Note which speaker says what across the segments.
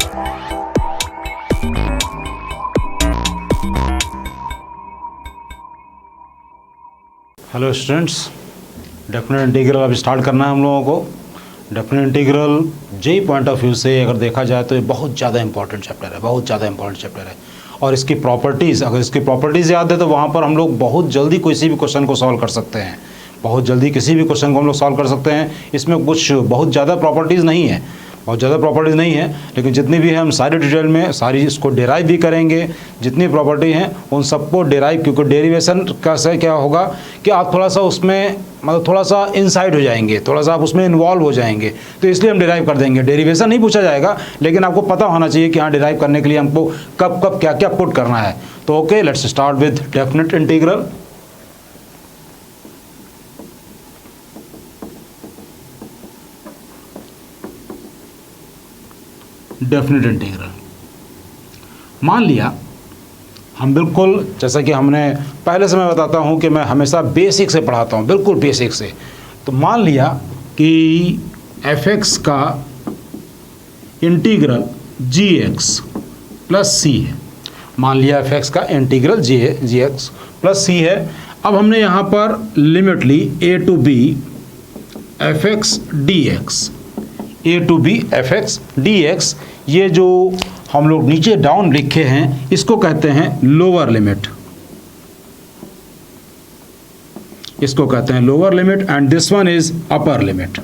Speaker 1: Hello students, definite integral अब start करना है हम लोगों को। Definite integral JEE point of view से अगर देखा जाए तो ये बहुत ज़्यादा इंपॉर्टेंट चैप्टर है, बहुत ज़्यादा इंपॉर्टेंट चैप्टर है। और इसकी प्रॉपर्टीज़, अगर इसकी प्रॉपर्टीज़ याद है तो वहाँ पर हम लोग बहुत जल्दी किसी भी क्वेश्चन को सॉल्व कर सकते हैं, बहुत जल्दी किसी भी क्वेश्चन को हम लोग सॉल्व कर सकते हैं। इसमें कुछ बहुत ज़्यादा प्रॉपर्टीज़ नहीं है, लेकिन जितनी भी है हम सारी डिटेल में सारी इसको डेराइव भी करेंगे। जितनी प्रॉपर्टी हैं उन सबको डेराइव, क्योंकि डेरिवेशन का से क्या होगा कि आप थोड़ा सा उसमें मतलब थोड़ा सा इनसाइड हो जाएंगे, थोड़ा सा आप उसमें इन्वॉल्व हो जाएंगे, तो इसलिए हम डेराइव कर देंगे। डेरिवेशन नहीं पूछा जाएगा, लेकिन आपको पता होना चाहिए कि हाँ डेराइव करने के लिए हमको कब कब क्या क्या पुट करना है। तो okay, let's start with definite integral. Definite integral, मान लिया हम बिल्कुल, जैसा कि हमने पहले से मैं बताता हूं कि मैं हमेशा बेसिक से पढ़ाता हूं, बिल्कुल बेसिक से। तो मान लिया कि f(x) का इंटीग्रल gx प्लस c है। मान लिया f(x) का इंटीग्रल gx प्लस c है। अब हमने यहाँ पर लिमिट ली a to b f(x) dx, a to b f(x) dx। ये जो हम लोग नीचे डाउन लिखे हैं इसको कहते हैं लोअर लिमिट, इसको कहते हैं lower limit, and this one is upper limit.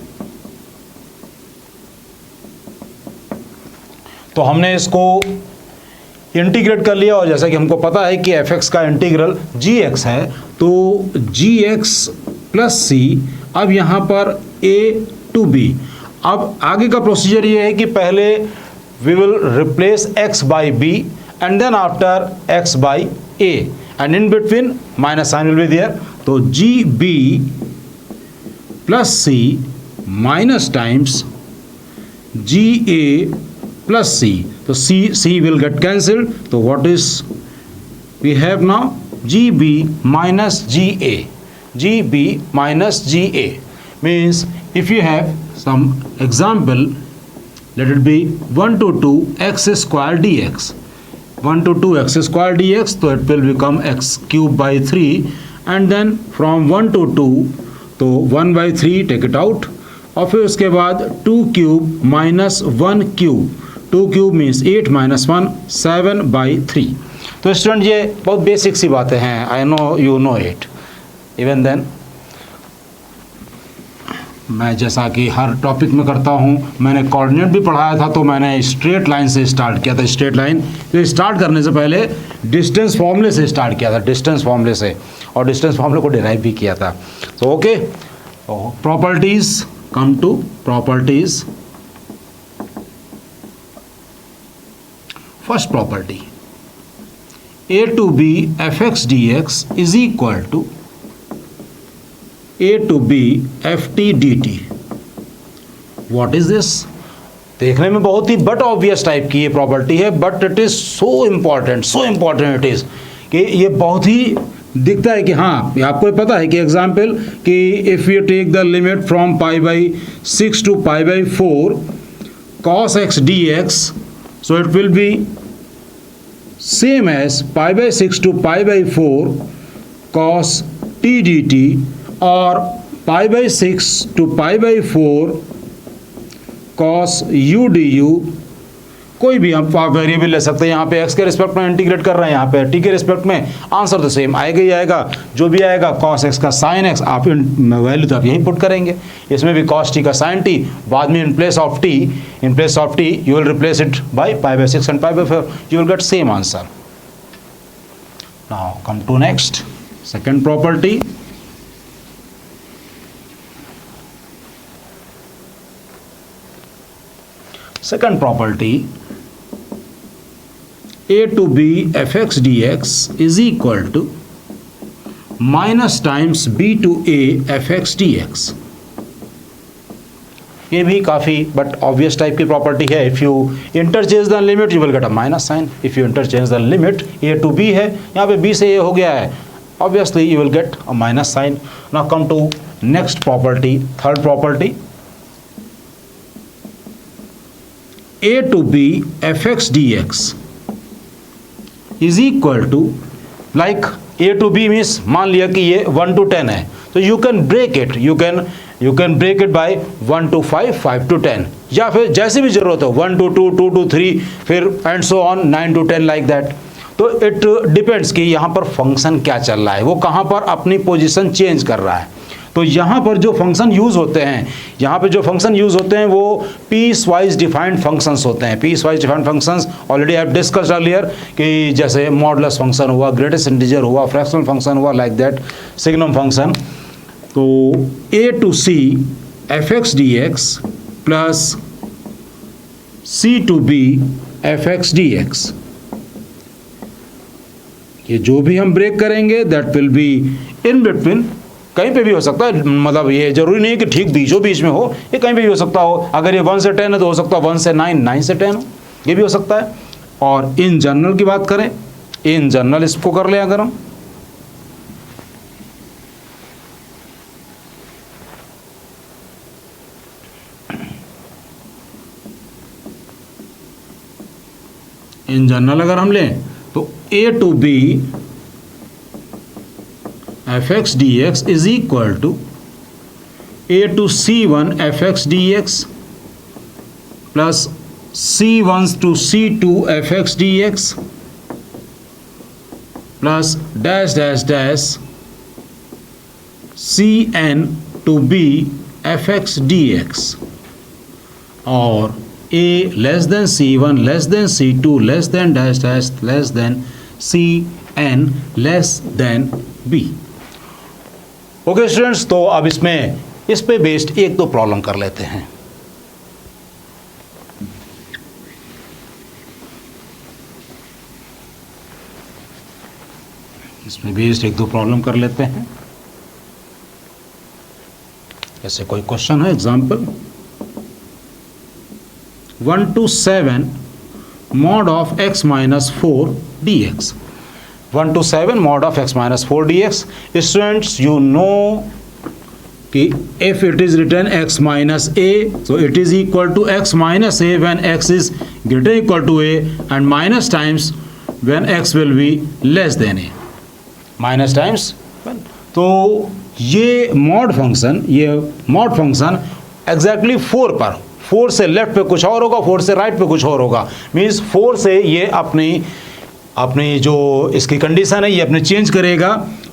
Speaker 1: तो हमने इसको इंटीग्रेट कर लिया, और जैसा कि हमको पता है कि f(x) का इंटीग्रल gx है, तो gx प्लस c। अब यहाँ पर a to b। अब आगे का प्रोसीजर ये है कि पहले we will replace x by b and then after x by a, and in between minus sign will be there. तो gb plus c minus times ga plus c, तो c will get cancelled. तो what is we have now? gb minus ga means if you have some example, let it be 1 to 2 x square dx, 1 to 2 x square dx, तो it will become x cube by 3, and then from 1 to 2 तो 1 by 3 take it out, और फिर उसके बाद 2 cube minus 1 cube, 2 cube means 8 minus 1 7 by 3। तो student ये बहुत basic सी बातें हैं, I know you know it. Even then मैं जैसा कि हर टॉपिक में करता हूँ, मैंने कोऑर्डिनेट भी पढ़ाया था, तो मैंने स्ट्रेट लाइन से स्टार्ट किया था। स्ट्रेट लाइन तो स्टार्ट करने से पहले डिस्टेंस फॉर्मूले से स्टार्ट किया था, डिस्टेंस फॉर्मूले से, और डिस्टेंस फॉर्मूले को डिराइव भी किया था। तो okay, properties, come to properties. First property, a to b f(x) dx is equal to a to b ft dt। What is this? देखने में बहुत ही बट ऑब्वियस टाइप की ये प्रॉपर्टी है, but it is so important it is कि ये बहुत ही दिखता है कि हाँ, ये आपको पता है कि एग्जाम्पल कि if you take the limit from pi by 6 to pi by 4 cos x dx, so it will be same as pi by 6 to pi by 4 cos t dt, और पाई by 6 to pi by 4 cos u du। कोई भी हम variable ले सकते हैं। यहाँ पे x के रिस्पेक्ट में इंटीग्रेट कर रहे हैं, यहाँ पे t के रिस्पेक्ट में, आंसर तो सेम आएगा ही आएगा। जो भी आएगा cos x का sin x, आप वैल्यू तो आप यही पुट करेंगे। इसमें भी cos t का sin t, बाद में in place of t you will replace it by pi by 6 and pi by 4, you will get same answer। Now come to next, second property। Second property, a to b f(x) dx is equal to minus times b to a f(x) dx। ये भी काफ़ी but obvious type की property है। If you interchange the limit you will get a minus sign. If you interchange the limit a to b है, यहाँ पे b से a हो गया है, obviously you will get a minus sign. Now come to next property, third property. a to b fx dx is equal to, like a to b means मान लिया कि ये 1 to 10 है, तो you can break it, you can break it by 1 to 5, 5 to 10, या फिर जैसे भी जरूरत हो 1 to 2, 2 to 3, फिर and so on 9 to 10 like that. तो इट डिपेंड्स कि यहाँ पर फंक्शन क्या चल रहा है, वो कहाँ पर अपनी पोजीशन चेंज कर रहा है। तो यहाँ पर जो फंक्शन यूज़ होते हैं, यहाँ पे जो फंक्शन यूज़ होते हैं वो पीस वाइज डिफाइंड फंक्शंस होते हैं। Piecewise defined functions already I have discussed earlier कि जैसे मॉडुलस फंक्शन हुआ, ग्रेटेस्ट इंटीजर हुआ, फ्रैक्शनल फंक्शन हुआ, लाइक दैट सिग्नम फंक्शन। तो a to c fx dx plus c to b fx dx, ये जो भी हम ब्रेक करेंगे that will be in between, कहीं पे भी हो सकता है, मतलब ये जरूरी नहीं है कि ठीक बीचों बीच में हो, ये कहीं पे भी हो सकता हो। अगर ये 1 से 10 है तो हो सकता है 1 से 9, 9 से 10 हो, ये भी हो सकता है। और इन जनरल की बात करें, इन जनरल इसको कर लें अगर हम, इन जनरल अगर हम लें तो a to b fx dx is equal to a to c1 fx dx plus c1 to c2 fx dx plus dash dash dash cn to b fx dx, और a less than c1 less than c2 less than dash dash less than cn less than b। Okay students, तो अब इस पे based एक दो problem कर लेते हैं। इसमें बेस्ड एक दो प्रॉब्लम कर लेते हैं। ऐसे कोई क्वेश्चन है, example 1 to 7 mod of x minus 4 dx, 1 to 7 mod of x minus 4 dx। Students, you know कि if it is written x minus a, so it is equal to x minus a when x is greater equal to a, and minus times when x will be less than a, minus times when, तो ये mod function exactly 4 पर, 4 से left पे कुछ और होगा, 4 से right पे कुछ और होगा। मीन्स 4 से ये अपनी जो इसकी कंडीशन है ये अपने चेंज करेगा,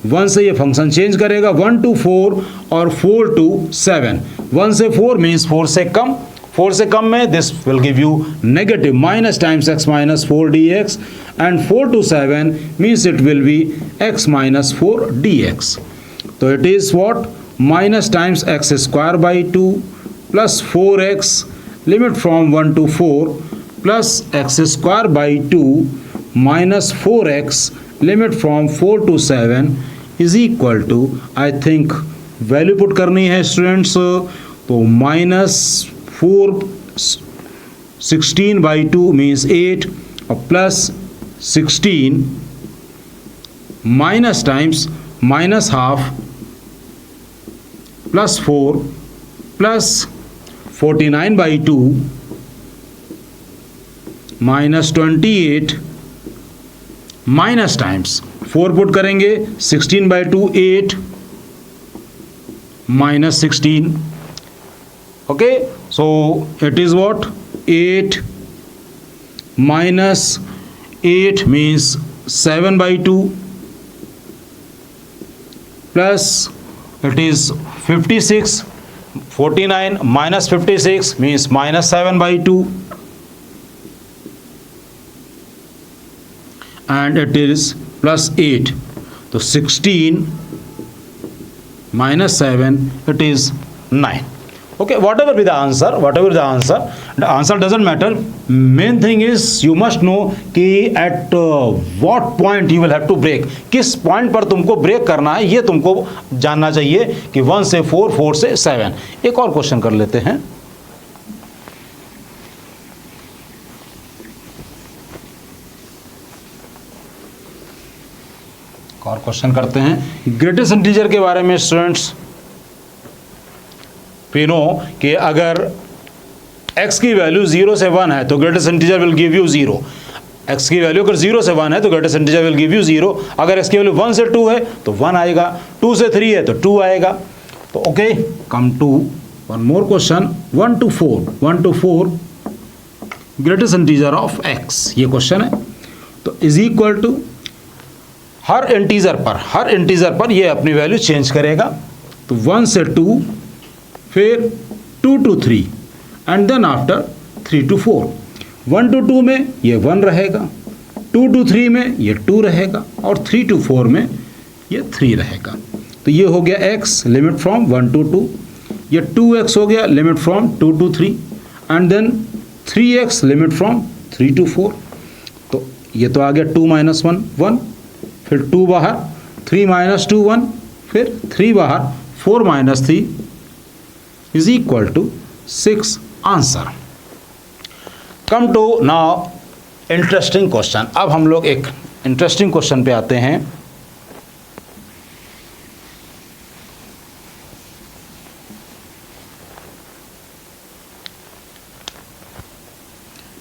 Speaker 1: 1 से ये फंक्शन चेंज करेगा, 1 to 4 और 4 to 7। 1 से 4 मीन्स 4 से कम, 4 से कम में this will give you negative minus times x minus 4 dx, and 4 to 7 means it will B x minus 4 dx। तो it is what, minus times x square by 2 plus 4x limit from 1 to 4 plus x square by 2 minus 4x limit from 4 to 7 is equal to, I think value put करनी है students, तो minus 4 16 by 2 means 8 और plus 16 minus times minus half plus 4 plus 49 by 2 minus 28 minus times 4 put करेंगे 16 by 2 8 minus 16। Okay, so it is what 8 minus 8 means 7 by 2 plus it is 56, 49 minus 56 means minus 7 by 2, and it is plus 8, so 16 minus 7, it is 9। Okay, whatever be the answer, the answer doesn't matter. Main thing is you must know कि at what point you will have to break, किस point पर तुमको break करना है ये तुमको जानना चाहिए कि 1 से 4, 4 से 7। एक और क्वेश्चन कर लेते हैं। एक और क्वेश्चन करते हैं ग्रेटेस्ट इंटीजर के बारे में। स्टूडेंट्स, वी नो कि अगर x की वैल्यू 0 से 1 है तो greatest integer will give you 0। x की वैल्यू अगर 0 से 1 है तो greatest integer will give you 0। अगर x की वैल्यू 1 से 2 है तो 1 आएगा, 2 से 3 है तो 2 आएगा। तो okay, come to one more question, 1 to 4 greatest integer of x, ये क्वेश्चन है। तो इज इक्वल टू हर इंटीजर पर ये अपनी वैल्यू चेंज करेगा। तो 1 से 2, फिर 2 to 3 and then after 3 to 4। 1 to 2 में ये 1 रहेगा, 2 to 3 में ये 2 रहेगा और 3 to 4 में ये 3 रहेगा। तो ये हो गया x लिमिट फ्रॉम 1 to 2, ये 2x हो गया limit from 2 to 3 and then 3x limit from 3 to 4। तो ये तो आ गया 2 - 1 1, फिर 2 बाहर, 3 - 2 1, फिर 3 बाहर, 4 - 3 is equal to 6 answer. Come to now interesting question. अब हम लोग एक इंटरेस्टिंग क्वेश्चन पे आते हैं।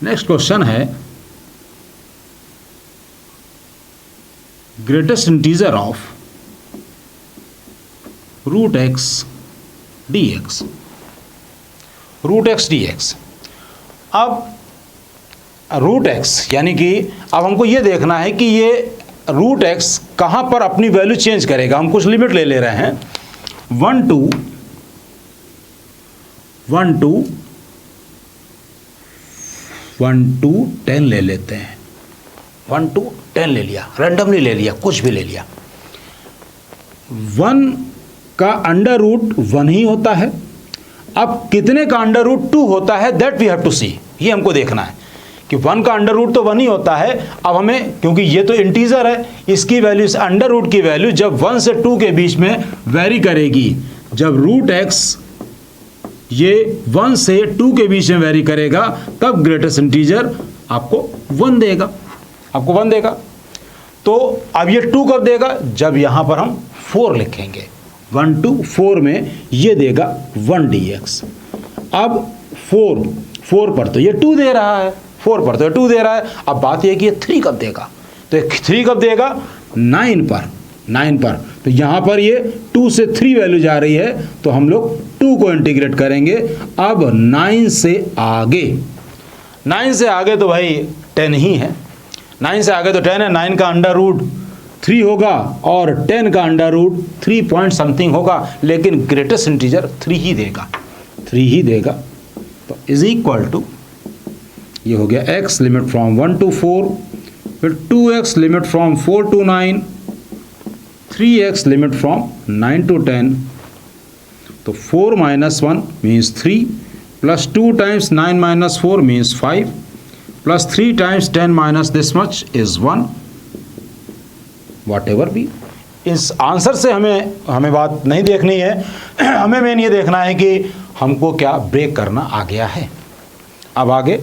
Speaker 1: नेक्स्ट क्वेश्चन है greatest integer of root x dx। अब रूट एक्स यानी कि अब हमको ये देखना है कि ये रूट एक्स कहाँ पर अपनी वैल्यू चेंज करेगा। हम कुछ लिमिट ले रहे हैं, 1 to 10 ले लेते हैं। 1 to 10 ले लिया, रैंडमली ले लिया, कुछ भी ले लिया। 1 का अंडर रूट 1 ही होता है। अब कितने का अंडर रूट 2 होता है, दैट वी हैव टू सी। ये हमको देखना है कि 1 का अंडर रूट तो 1 ही होता है। अब हमें, क्योंकि ये तो इंटीजर है, इसकी वैल्यू, इस अंडर रूट की वैल्यू जब 1 से 2 के बीच में वेरी करेगी, जब रूट एक्स ये 1 से 2 के बीच में वेरी करेगा, तब ग्रेटेस्ट इंटीजर आपको 1 देगा। तो अब ये 2 कब देगा, जब यहां पर हम 4 लिखेंगे। 1 to 4 में ये देगा 1 dx। अब 4 पर तो ये 2 दे रहा है, 4 पर तो ये 2 दे रहा है। अब बात यह है कि ये 3 कब देगा, तो 3 कब देगा, 9 पर। तो यहाँ पर ये 2 से 3 वैल्यू जा रही है, तो हम लोग 2 को इंटीग्रेट करेंगे। अब 9 से आगे तो भाई 10 ही है। 9 से आगे तो 10 है। 9 का अंडर रूट 3 होगा और 10 का अंडर रूट 3 पॉइंट समथिंग होगा, लेकिन ग्रेटेस्ट इंटीजर 3 ही देगा। तो इज इक्वल टू, ये हो गया x लिमिट फ्रॉम 1 to 4, फिर 2x limit from 4 to 9, 3x limit from 9 to 10। तो 4 - 1 means 3, plus 2 times 9 - 4 means 5, plus 3 times 10 - this much is 1। Whatever be, इस आंसर से हमें बात नहीं देखनी है। हमें मेन ये देखना है कि हमको क्या ब्रेक करना आ गया है। अब आगे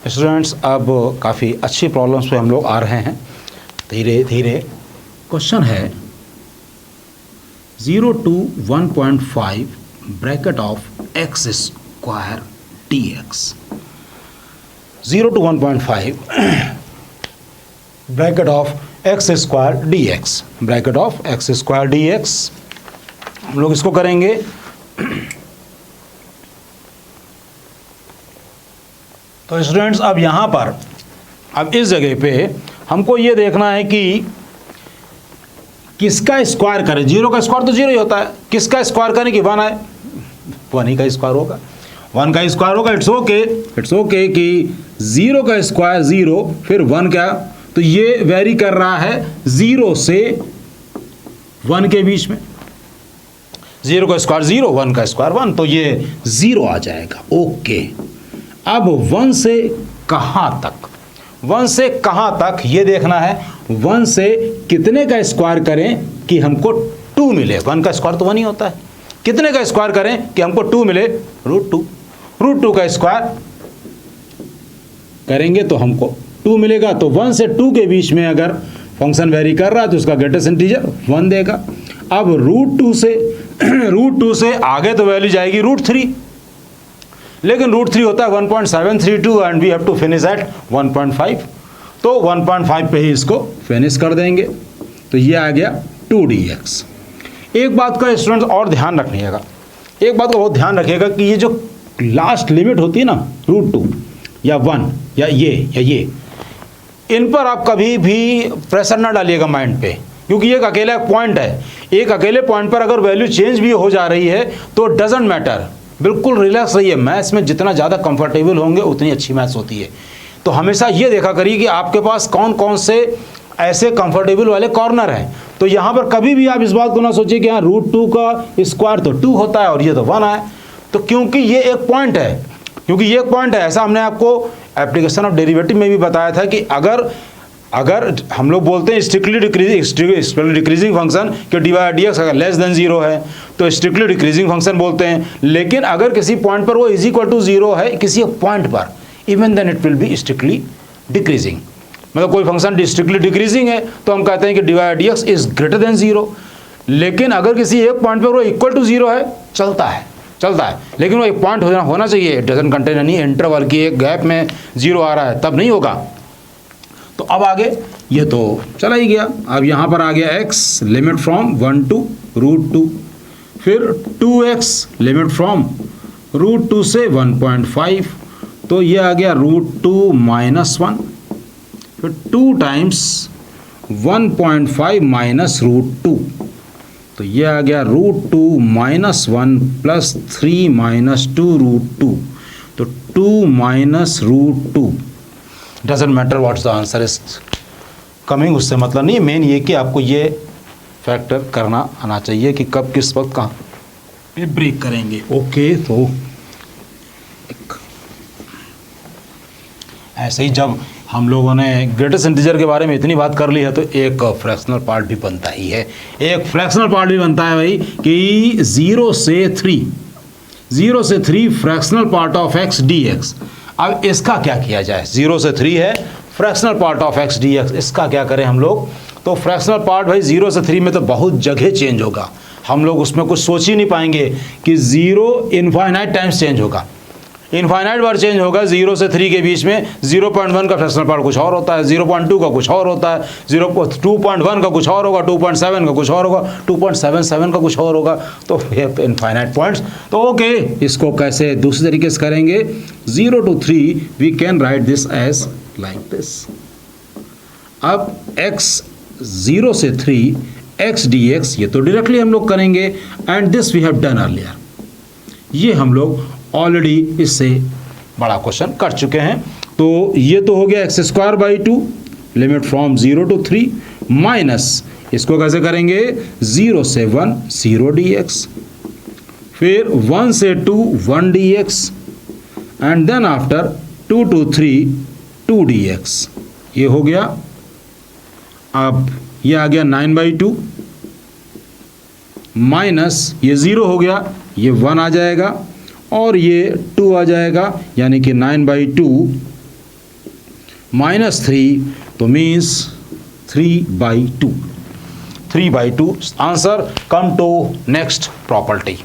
Speaker 1: स्टूडेंट्स, अब काफ़ी अच्छी प्रॉब्लम्स पे हम लोग आ रहे हैं धीरे धीरे। क्वेश्चन है 0 to 1.5 bracket of x square dx। 0 to 1.5 bracket of x square dx, हम लोग इसको करेंगे। तो स्टूडेंट्स, अब यहाँ पर, अब इस जगह पे हमको ये देखना है कि किसका स्क्वायर करें। 0 का स्क्वायर तो 0 ही होता है, किसका स्क्वायर करें कि 1 आए, 1 ही का स्क्वायर होगा, 1 का स्क्वायर होगा। इट्स ओके कि 0 का स्क्वायर 0, फिर 1 क्या, तो ये वेरी कर रहा है 0 से 1 के बीच में। 0 का स्क्वायर 0, 1 का स्क्वायर 1, तो ये 0 आ जाएगा। ओके, अब 1 से कहाँ तक ये देखना है। 1 से कितने का स्क्वायर करें कि हमको 2 मिले। 1 का स्क्वायर तो 1 ही होता है। कितने का स्क्वायर करें कि हमको 2 मिले, रूट 2 का स्क्वायर करेंगे तो हमको 2 मिलेगा। तो 1 से 2 के बीच में अगर फंक्शन वेरी कर रहा है तो उसका ग्रेटेस्ट इंटीजर 1 देगा। अब रूट टू से आगे तो वैल्यू जाएगी √3, लेकिन √3 होता है 1.732 and we have to finish at 1.5, तो 1.5 पे ही इसको फिनिश कर देंगे। तो ये आ गया 2dx। एक बात का स्टूडेंट्स और ध्यान रखिएगा, एक बात का बहुत ध्यान रखिएगा कि ये जो लास्ट लिमिट होती है ना √2 या 1 या ये इन पर आप कभी भी प्रेशर ना डालिएगा माइंड पे, क्योंकि ये एक अकेला पॉइंट है। एक अकेले पॉइंट पर अगर वैल्यू चेंज भी हो जा रही है तो डजेंट मैटर, बिल्कुल रिलैक्स रहिए। मैथ्स में जितना ज़्यादा कंफर्टेबल होंगे उतनी अच्छी मैथ्स होती है। तो हमेशा ये देखा करिए कि आपके पास कौन कौन से ऐसे कंफर्टेबल वाले कॉर्नर हैं। तो यहाँ पर कभी भी आप इस बात को ना सोचिए कि हाँ √2 का स्क्वायर तो 2 होता है और ये तो 1 है, तो क्योंकि ये एक पॉइंट है, ऐसा हमने आपको एप्लीकेशन ऑफ डेरिवेटिव में भी बताया था कि अगर हम लोग बोलते हैं स्ट्रिक्टली डिक्रीजिंग फंक्शन कि dy/dx अगर लेस देन 0 है तो स्ट्रिक्टली डिक्रीजिंग फंक्शन बोलते हैं, लेकिन अगर किसी पॉइंट पर वो =0 है किसी पॉइंट पर, even then it will be strictly decreasing. मतलब कोई फंक्शन स्ट्रिक्टली डिक्रीजिंग है तो हम कहते हैं कि dy/dx इज ग्रेटर देन 0, लेकिन अगर किसी एक पॉइंट पर वो =0 है चलता है, लेकिन वो एक पॉइंट होना चाहिए, it doesn't contain any interval की एक गैप में 0 आ रहा है तब नहीं होगा। तो अब आगे ये तो चला ही गया। अब यहाँ पर आ गया x लिमिट फ्रॉम 1 to √2, फिर 2x लिमिट फ्रॉम √2 से 1.5, तो ये आ गया √2 - 1, फिर 2 टाइम्स 1.5 माइनस √2, तो ये आ गया √2 - 1 प्लस 3 - 2 √2, तो 2 - √2 doesn't matter what's the answer is coming, उससे मतलब नहीं। मेन ये कि आपको ये फैक्टर करना आना चाहिए कि कब किस वक्त कहाँ पे ब्रेक करेंगे। ओके, तो ऐसे ही जब हम लोगों ने ग्रेटेस्ट इंटीजर के बारे में इतनी बात कर ली है तो एक फ्रैक्शनल पार्ट भी बनता ही है, एक फ्रैक्शनल पार्ट भी बनता है भाई कि 0 से 3 fractional part of x dx। अब इसका क्या किया जाए, 0 से 3 है fractional part of x dx, इसका क्या करें हम लोग। तो फ्रैक्शनल पार्ट भाई 0 से 3 में तो बहुत जगह चेंज होगा, हम लोग उसमें कुछ सोच ही नहीं पाएंगे कि 0 इनफाइनाइट टाइम्स चेंज होगा, इनफाइनाइट बार चेंज होगा। 0 से 3 के बीच में 0.1 का फ्रैक्शनल पार्ट कुछ और होता है, 0.2 का कुछ और होता है, 2.1 का कुछ और होगा, 2.7 का कुछ और होगा, 2.77 का कुछ और होगा, तो ये इनफाइनाइट पॉइंट्स। तो ओके, इसको कैसे दूसरे तरीके से करेंगे, 0 to 3 we can write this as like this. अब x 0 से 3 x dx ये तो डायरेक्टली हम लोग करेंगे, and this we have done earlier, ये हम लोग ऑलरेडी इससे बड़ा क्वेश्चन कर चुके हैं। तो ये तो हो गया x² 2 limit from 0 to 3 minus इसको कैसे करेंगे 0 से 1 0 dx, फिर 1 से 2 1 dx, and then after 2 to 3 2 dx, ये हो गया। अब ये आ गया 9/2 माइनस ये 0 हो गया, ये 1 आ जाएगा और ये 2 आ जाएगा, यानी कि 9/2 माइनस 3, तो means 3/2। 3/2 answer. Come to next property.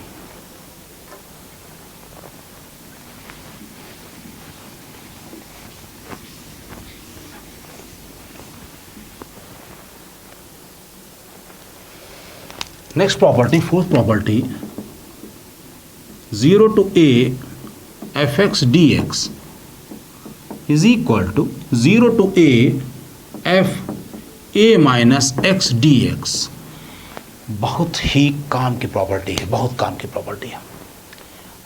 Speaker 1: Next property, fourth property, 0 to a fx dx is equal to 0 to a f a minus x dx। बहुत ही काम की प्रॉपर्टी है, बहुत काम की प्रॉपर्टी है।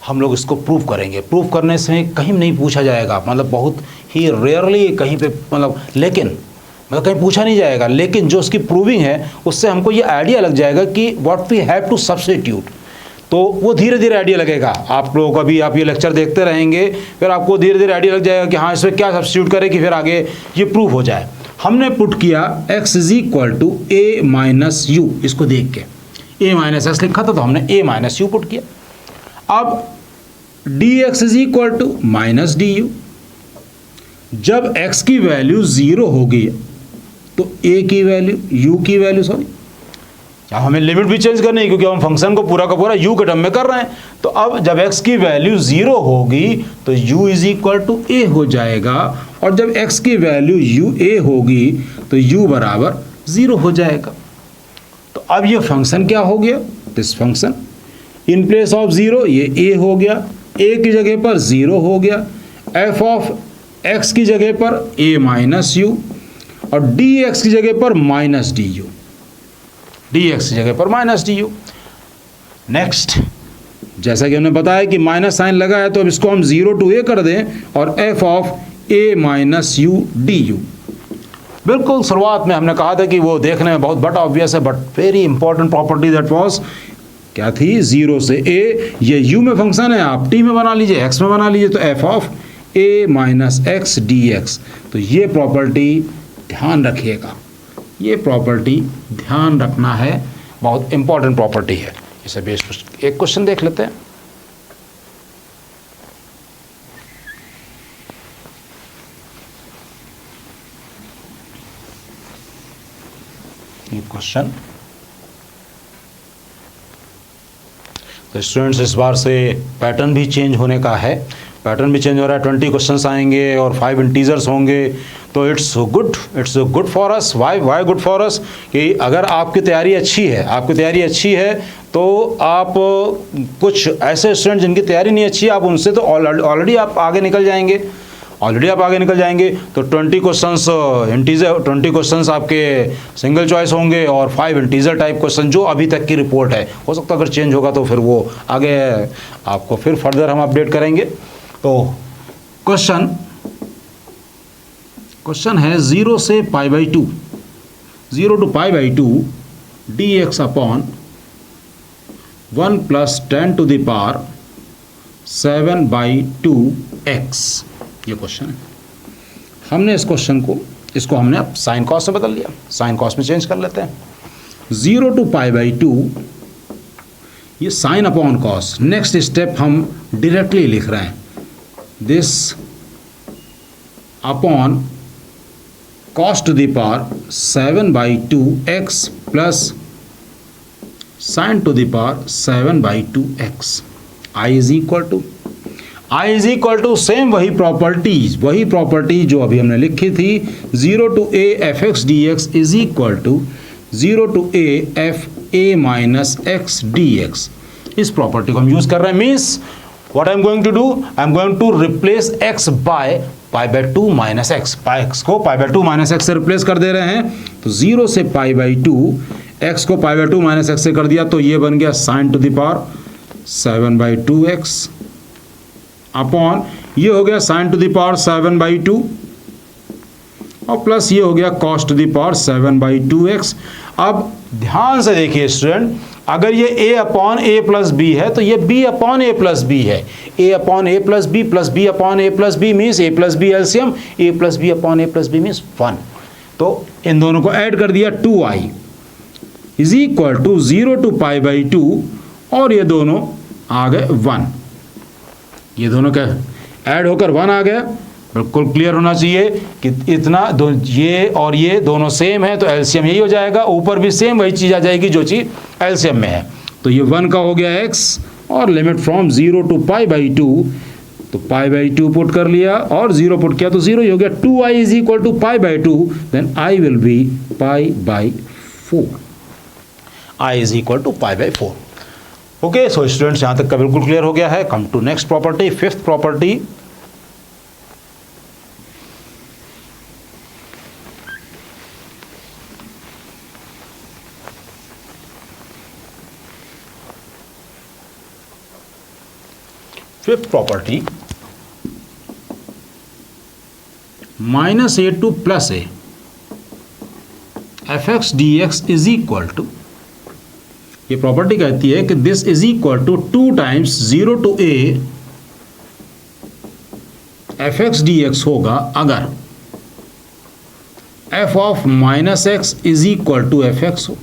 Speaker 1: हम लोग इसको प्रूव करेंगे, प्रूव करने से कहीं नहीं पूछा जाएगा, मतलब बहुत ही रेयरली कहीं पे, लेकिन कहीं पूछा नहीं जाएगा, लेकिन जो उसकी प्रूविंग है उससे हमको ये आइडिया लग जाएगा कि what we have to substitute. तो वो धीरे धीरे आइडिया लगेगा, आप लोगों का भी, आप ये लेक्चर देखते रहेंगे फिर आपको धीरे धीरे आइडिया लग जाएगा कि हाँ इसमें क्या सब्स्टिट्यूट करें कि फिर आगे ये प्रूव हो जाए। हमने पुट किया x = a माइनस u, इसको देख के a माइनस एक्स लिखा था तो हमने a माइनस u पुट किया। अब dx = -du, जब x की वैल्यू 0 होगी तो a की वैल्यू, u की वैल्यू सॉरी, हमें लिमिट भी चेंज करनी है क्योंकि हम फंक्शन को पूरा का पूरा u के टर्म में कर रहे हैं। तो अब जब x की वैल्यू 0 होगी तो u is equal to a हो जाएगा, और जब x की वैल्यू u a होगी तो u बराबर 0 हो जाएगा। तो अब ये फंक्शन क्या हो गया, this function in place of 0 ये a हो गया, a की जगह पर 0 हो गया, f ऑफ x की जगह पर a माइनस u, और dx की जगह पर माइनस du, dx की जगह पर माइनस du। नेक्स्ट, जैसा कि हमने बताया कि माइनस साइन लगा है तो अब इसको हम 0 to a कर दें, और f of a minus u du। बिल्कुल शुरुआत में हमने कहा था कि वो देखने में बहुत बट ऑब्वियस है, but very important property that was क्या थी, 0 से a, ये u में फंक्शन है, आप t में बना लीजिए, x में बना लीजिए, तो f of a minus x dx। तो ये प्रॉपर्टी ध्यान रखिएगा, ये प्रॉपर्टी ध्यान रखना है, बहुत इंपॉर्टेंट प्रॉपर्टी है। इसे बेस एक क्वेश्चन देख लेते हैं। ये क्वेश्चन तो स्टूडेंट्स इस बार से पैटर्न भी चेंज होने का है, पैटर्न भी चेंज हो रहा है। 20 क्वेश्चंस आएंगे और 5 इंटीजर्स होंगे, तो it's good for us. Why good for us, कि अगर आपकी तैयारी अच्छी है तो आप कुछ ऐसे स्टूडेंट जिनकी तैयारी नहीं अच्छी है, आप उनसे तो ऑलरेडी आप आगे निकल जाएंगे, तो 20 क्वेश्चंस इंटीजर, 20 क्वेश्चंस आपके सिंगल चॉइस होंगे और 5 इंटीजर टाइप क्वेश्चन, जो अभी तक की रिपोर्ट है। हो सकता है अगर चेंज होगा तो फिर वो आगे आपको फिर फर्दर हम अपडेट करेंगे। तो क्वेश्चन है 0 से pi by 2, 0 to pi by 2 dx upon 1 plus 10 to the power 7 by 2x, ये क्वेश्चन है। हमने इस क्वेश्चन को, इसको हमने अब साइन कॉस में बदल लिया, साइन कॉस में चेंज कर लेते हैं। 0 to पाई बाई 2, ये sine upon cos. Next step हम डायरेक्टली लिख रहे हैं, this upon cos to the power 7 by 2x plus sin to the power 7 by 2x। I is equal to same वही प्रॉपर्टी जो अभी हमने लिखी थी, 0 to a fx dx is equal to 0 to a f a minus x dx। इस property को हम use कर रहे हैं। Means what I'm going to do, I'm going to replace x by pi by 2 minus x, x को पाई by 2 minus x से replace कर दे रहे हैं। तो 0 से पाई बाई 2, x को पाई बाई 2 माइनस एक्स से कर दिया, तो ये बन गया sine to the power 7 by 2x upon ये हो गया sine to the power 7 by 2, और प्लस ये हो गया cos to the power 7 by 2x। अब ध्यान से देखिए स्टूडेंट, अगर ये a upon a plus B है तो ये b upon a plus B है। a upon a plus b upon a plus b means a plus b LCM, a plus b upon a plus b means 1। तो इन दोनों को add कर दिया, 2i is equal to 0 to pi by 2, और ये दोनों आ गए 1, ये दोनों का ऐड होकर 1 आ गया। बिल्कुल क्लियर होना चाहिए कि इतना ये और ये दोनों सेम है तो एलसीएम यही हो जाएगा, ऊपर भी सेम वही चीज़ आ जाएगी जो चीज़ एलसीएम में है। तो ये 1 का हो गया x, और limit from 0 to pi by 2, तो पाई बाई 2 पुट कर लिया और 0 पुट किया तो 0 ही हो गया। 2i is equal to pi by 2, then i will be pi by 4, i is equal to pi by 4। Okay, so students यहाँ तक का बिल्कुल क्लियर हो गया है। Come to next property, fifth property. Fifth property, minus a to plus a f x d x is equal to, ये property कहती है कि this is equal to 2 times 0 to a f x d x होगा अगर f of minus x is equal to f x हो।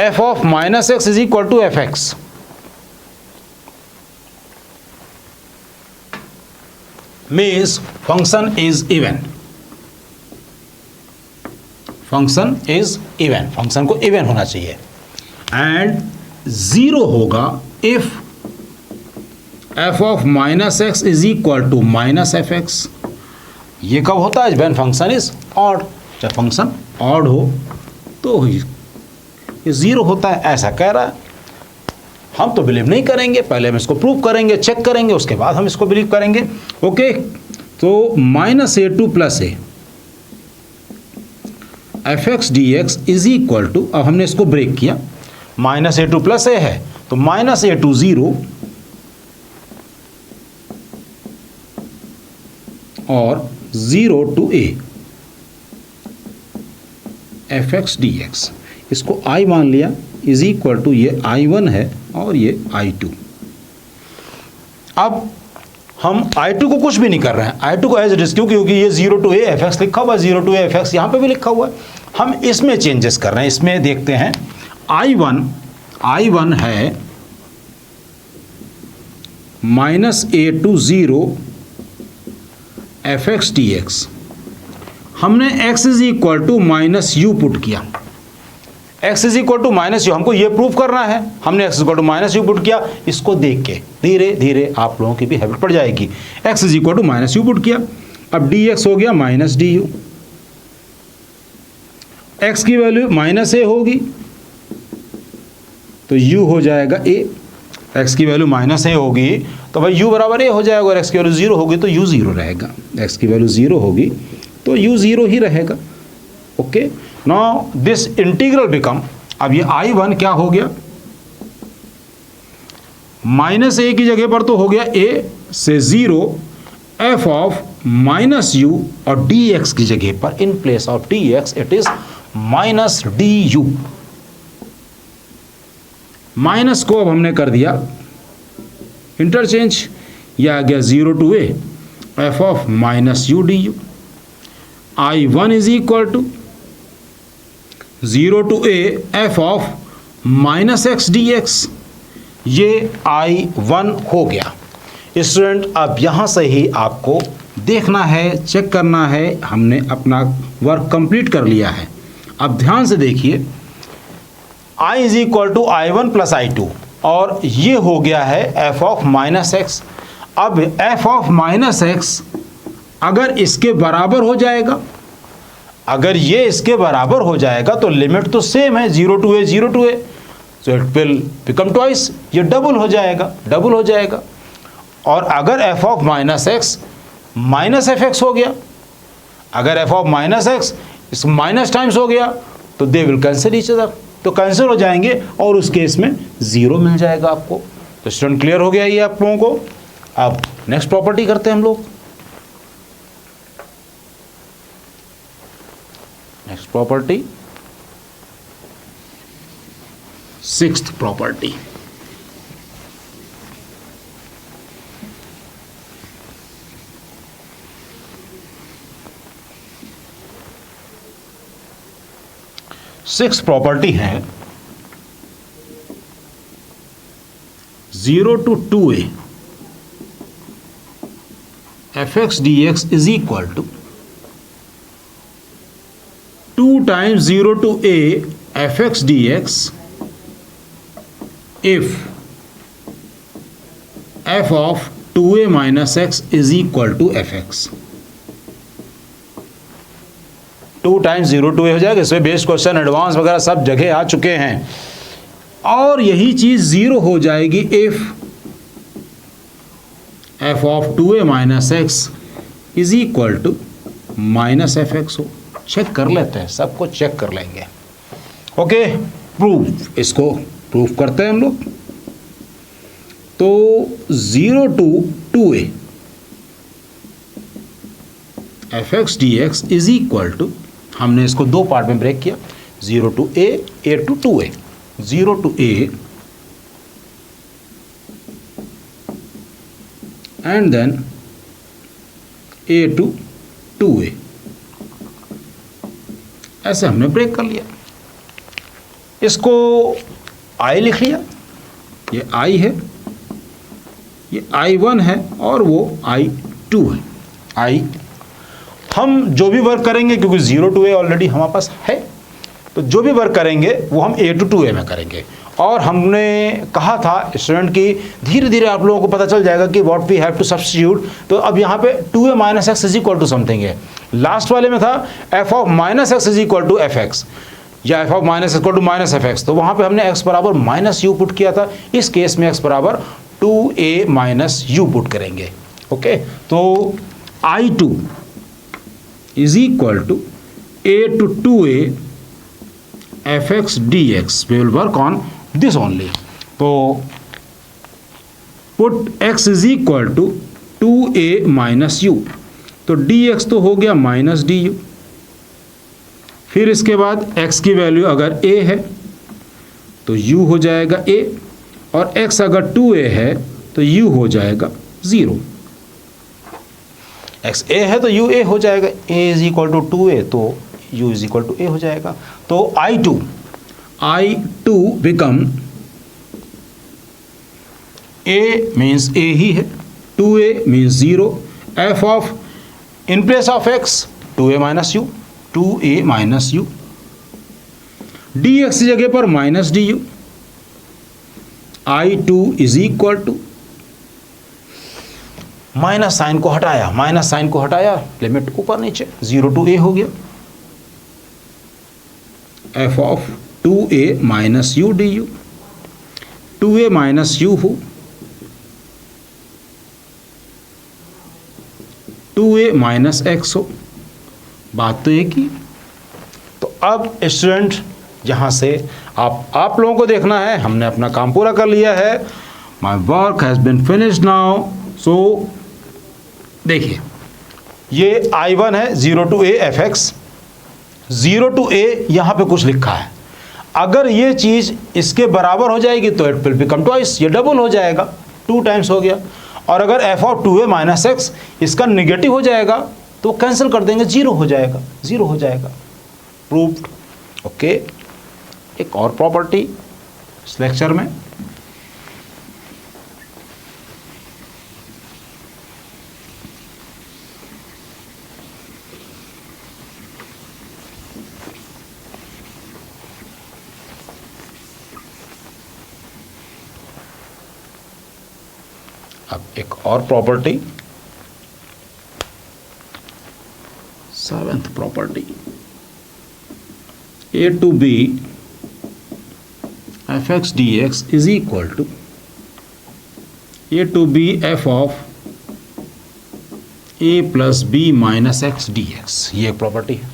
Speaker 1: f of minus x is equal to f x means function is even, function is even, function को even होना चाहिए। And 0 होगा if f of minus x is equal to minus f x. ये कब होता है? When function is odd, जब function odd हो तो ये 0 होता है, ऐसा कह रहा है। हम तो बिलीव नहीं करेंगे, पहले हम इसको प्रूव करेंगे, चेक करेंगे, उसके बाद हम इसको बिलीव करेंगे। ओके, तो minus a to plus a f x d x is equal to, अब हमने इसको ब्रेक किया, minus a to plus a है तो माइनस ए टू 0 और 0 to a f x d x, इसको आई मान लिया, इज इक्वल टू ये I1 है और ये I2। अब हम I2 को कुछ भी नहीं कर रहे हैं, I2 को एज इट इज, क्योंकि ये 0 टू ए एफ एक्स लिखा हुआ है, 0 टू ए एफ एक्स यहाँ पे भी लिखा हुआ है। हम इसमें चेंजेस कर रहे हैं, इसमें देखते हैं I1 है minus a to 0 f x d x, हमने x is equal to minus u put किया, x is equal to minus u, हमको ये प्रूफ करना है, हमने x is equal to minus u put किया। इसको देख के धीरे धीरे आप लोगों की भी हैबिट पड़ जाएगी। x is equal to minus u put किया, अब dx हो गया माइनस डी यू, x की वैल्यू माइनस ए होगी तो u हो जाएगा a, x की वैल्यू माइनस ए होगी तो भाई u बराबर a हो जाएगा, और x की वैल्यू 0 होगी तो u 0 रहेगा, x की वैल्यू 0 होगी तो u 0 ही रहेगा। Okay, now this integral become, अब ये I1 क्या हो गया, माइनस ए की जगह पर तो हो गया a से 0 f ऑफ माइनस यू, और dx की जगह पर इन place of dx it is minus d you. Minus को अब हमने कर दिया इंटरचेंज, यह आ गया 0 to a f of minus u d u. I1 is equal to 0 to a f of minus x d x, ये I1 हो गया। स्टूडेंट, अब यहाँ से ही आपको देखना है, चेक करना है, हमने अपना वर्क कंप्लीट कर लिया है। अब ध्यान से देखिए, I is equal to I1 plus I2, और ये हो गया है f ऑफ माइनस एक्स। अब f ऑफ माइनस एक्स अगर इसके बराबर हो जाएगा, अगर ये इसके बराबर हो जाएगा तो लिमिट तो सेम है, 0 to a 0 to a, so it will become twice, ये डबल हो जाएगा, डबल हो जाएगा। और अगर f of minus x minus f x हो गया, अगर f ऑफ माइनस एक्स इस माइनस टाइम्स हो गया तो they will cancel each other, तो कैंसिल हो जाएंगे और उस केस में 0 मिल जाएगा आपको। तो स्टूडेंट, क्लियर हो गया ये आप लोगों को। अब नेक्स्ट प्रॉपर्टी करते हैं हम लोग। Next property, sixth property. Sixth property है 0 to 2a f x d x is equal to 2 times 0 to a f x d x if f of 2a minus x is equal to f x. 2 times 0 to A हो जाएगा, इसमें based question advance वगैरह सब जगह आ चुके हैं। और यही चीज 0 हो जाएगी if f of 2a minus x is equal to minus f x हो। चेक कर लेते हैं, सबको चेक कर लेंगे। ओके, प्रूफ, इसको प्रूफ करते हैं हम लोग। तो 0 to 2a f x d x is equal to, हमने इसको दो पार्ट में ब्रेक किया, 0 to a, a to 2a, 0 to a and then a to 2a, ऐसे हमने ब्रेक कर लिया। इसको I लिख लिया, ये I है, ये I1 है और वो I2 है। I हम जो भी वर्क करेंगे, क्योंकि 0 to a ऑलरेडी हमारे पास है, तो जो भी वर्क करेंगे वो हम a to 2a में करेंगे। और हमने कहा था स्टूडेंट की धीरे धीरे आप लोगों को पता चल जाएगा कि what we have to substitute. तो अब यहाँ पे 2a minus x is equal to something है। लास्ट वाले में था f of minus x is equal to f x या f of minus equal to minus f x, तो वहाँ पे हमने x बराबर माइनस यू पुट किया था। इस केस में x बराबर 2a माइनस यू पुट करेंगे। ओके, तो I2 is equal to a to 2a fx dx, we will work on this only। तो put x is equal to 2a minus u, तो dx तो हो गया minus du। फिर इसके बाद x की वैल्यू अगर a है तो u हो जाएगा a, और x अगर 2a है तो u हो जाएगा 0। x a है तो u a हो जाएगा, a is equal to 2a तो u is equal to a हो जाएगा। तो I2 become a means a ही है, 2a means 0, f of in place of x 2a minus u, 2a minus u, dx की जगह पर minus du। I2 is equal to, minus sign को हटाया, माइनस साइन को हटाया, लिमिट ऊपर नीचे 0 to a हो गया, f of 2a minus you du, 2a minus you हो, 2a माइनस एक्स हो, बात तो एक ही। तो अब स्टूडेंट यहाँ से आप लोगों को देखना है, हमने अपना काम पूरा कर लिया है, my work has been finished now. So देखिए ये I1 है 0 to a f x, 0 to a यहाँ पे कुछ लिखा है, अगर ये चीज़ इसके बराबर हो जाएगी तो इट विल बिकम ट्वाइस, ये डबल हो जाएगा, 2 टाइम्स हो गया। और अगर f of 2a minus x इसका निगेटिव हो जाएगा तो कैंसिल कर देंगे, 0 हो जाएगा, 0 हो जाएगा, प्रूव्ड। ओके, एक और प्रॉपर्टी इस लेक्चर में, अब एक और property, 7th property, a to b fx dx is equal to a to b f of a plus b minus x dx। ये एक प्रॉपर्टी है,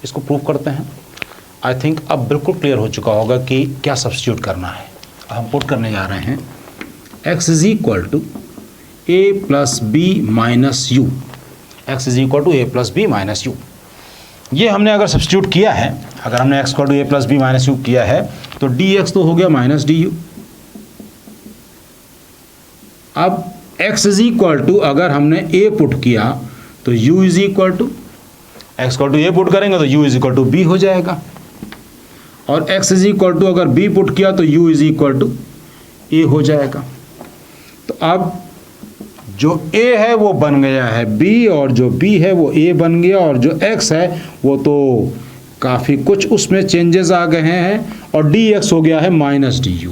Speaker 1: इसको प्रूव करते हैं। आई थिंक अब बिल्कुल क्लियर हो चुका होगा कि क्या सब्स्टिट्यूट करना है। हम पुट करने जा रहे हैं x is equal to a plus b minus u, x is equal to a plus b minus u. ये हमने अगर सब्स्टिट्यूट किया है, अगर हमने x equal to a plus b minus u किया है तो dx तो हो गया माइनस du। अब x इज इक्वल टू अगर हमने a पुट किया तो u is equal to, x equal to a put करेंगे तो u is equal to b हो जाएगा, और x इज इक्वल टू अगर b पुट किया तो u is equal to a हो जाएगा। तो अब जो a है वो बन गया है b, और जो b है वो a बन गया, और जो x है वो तो काफ़ी कुछ उसमें चेंजेस आ गए हैं, और dx हो गया है minus du।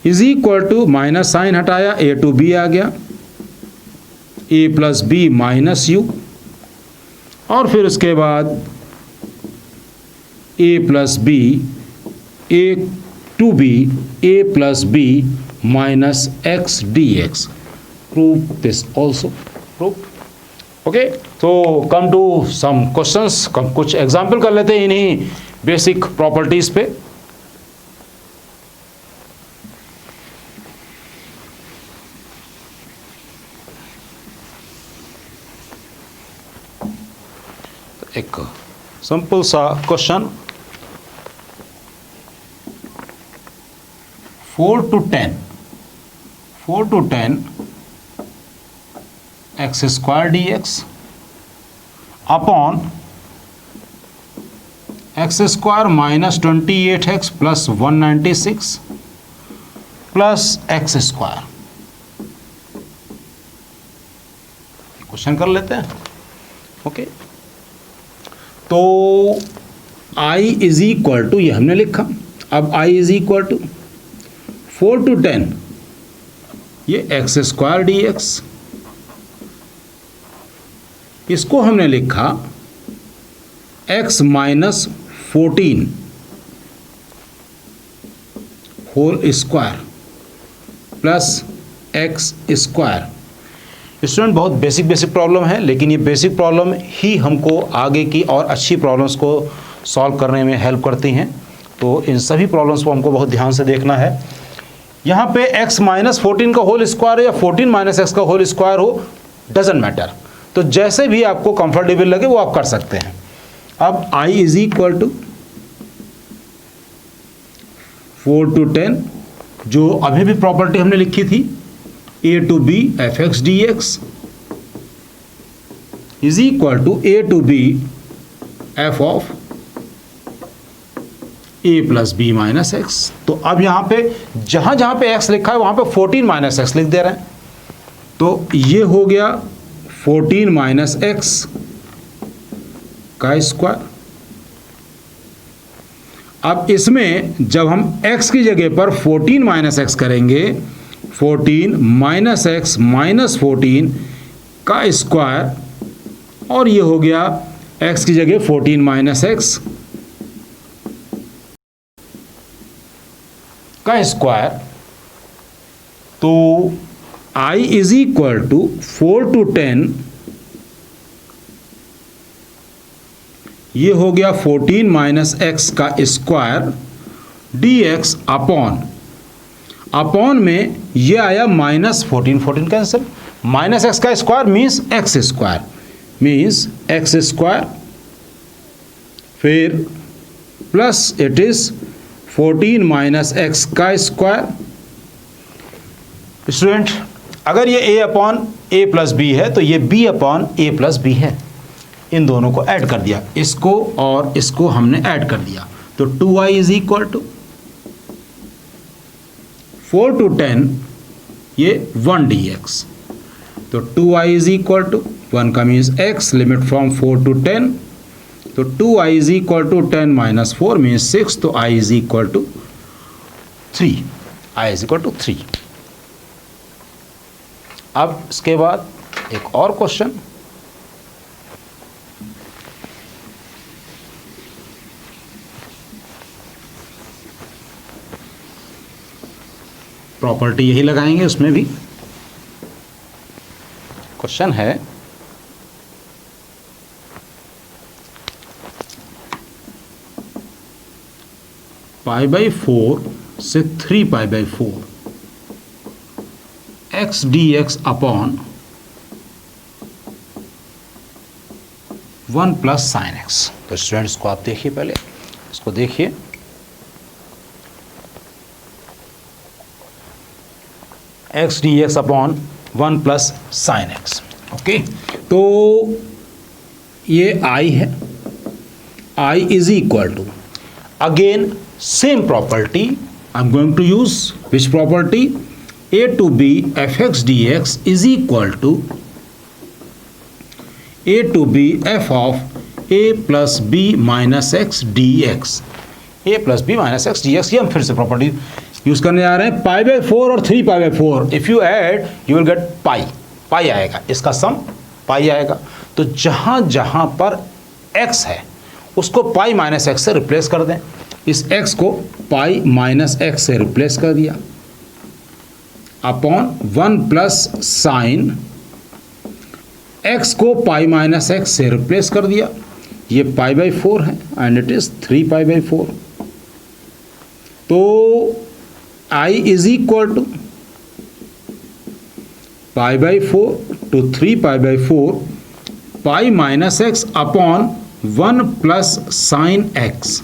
Speaker 1: Is equal to minus sign हटाया, a टू b आ गया, a plus b minus u, और फिर उसके बाद a plus b, a to b, a plus b minus x dx। Prove this also, prove। Okay, तो come to some questions, कुछ example कर लेते हैं इन्हीं बेसिक प्रॉपर्टीज पे। एक सिंपल सा question, 4 to 10 x square dx upon x square minus 28x plus 196 plus x square. Question कर लेते हैं। ओके, तो I इज इक्वल टू, ये हमने लिखा, अब I is equal to 4 to 10 ये एक्स स्क्वायर डी एक्स, इसको हमने लिखा x minus 14 whole square plus x square. Student बहुत बेसिक प्रॉब्लम है, लेकिन ये बेसिक प्रॉब्लम ही हमको आगे की और अच्छी प्रॉब्लम्स को सॉल्व करने में हेल्प करती हैं। तो इन सभी प्रॉब्लम्स को हमको बहुत ध्यान से देखना है। यहाँ पे x माइनस 14 का होल स्क्वायर या 14 माइनस एक्स का होल स्क्वायर हो, डजेंट मैटर, तो जैसे भी आपको कंफर्टेबल लगे वो आप कर सकते हैं। अब I is equal to 4 to 10, जो अभी भी प्रॉपर्टी हमने लिखी थी, a to b f x d x is equal to a to b f of a plus b minus x. तो अब यहाँ पे जहाँ पे x लिखा है वहाँ पे 14 माइनस एक्स लिख दे रहे हैं, तो ये हो गया 14 माइनस एक्स का स्क्वायर। अब इसमें जब हम x की जगह पर 14 माइनस एक्स करेंगे, 14 माइनस एक्स माइनस 14 का स्क्वायर, और ये हो गया x की जगह 14 माइनस एक्स का स्क्वायर। तो I is equal to 4 to 10, ये हो गया 14 माइनस एक्स का स्क्वायर डी एक्स अपॉन में ये आया माइनस 14 कैंसिल, माइनस एक्स का square means x square, means x square, फिर plus it is 14 minus x का स्क्वायर। स्टूडेंट अगर ये a upon A plus B है तो ये b upon A plus B है, इन दोनों को ऐड कर दिया, इसको और इसको हमने ऐड कर दिया, तो 2i is equal to 4 to 10 ये 1 dx, तो 2i इज इक्वल टू 1 का means x, limit from 4 to 10, तो 2i is equal to 10 minus 4 means 6, तो i is equal to 3, i is equal to 3। अब इसके बाद एक और क्वेश्चन, प्रॉपर्टी यही लगाएंगे, उसमें भी क्वेश्चन है π/4 से 3π/4 x dx upon 1 plus sine x. तो स्टूडेंट्स को आप देखिए, पहले इसको देखिए, x d x upon 1 plus sine x. Okay, तो ये I है, I is equal to, again same property I am going to use, which property, a to b f x d x is equal to a to b f of a plus b minus x d x, a plus b minus x d x. ये हम फिर से property use करने जा रहे हैं। π/4 और 3π/4 if you add you will get pi आएगा, इसका सम पाई आएगा। तो जहां जहां पर x है उसको पाई माइनस एक्स से रिप्लेस कर दें, इस x को पाई माइनस एक्स से रिप्लेस कर दिया, अपॉन 1 प्लस साइन x को पाई माइनस एक्स से रिप्लेस कर दिया, ये π/4 है एंड इट इज 3π/4। तो I is equal to π/4 to 3π/4 pi minus x upon 1 plus sine x.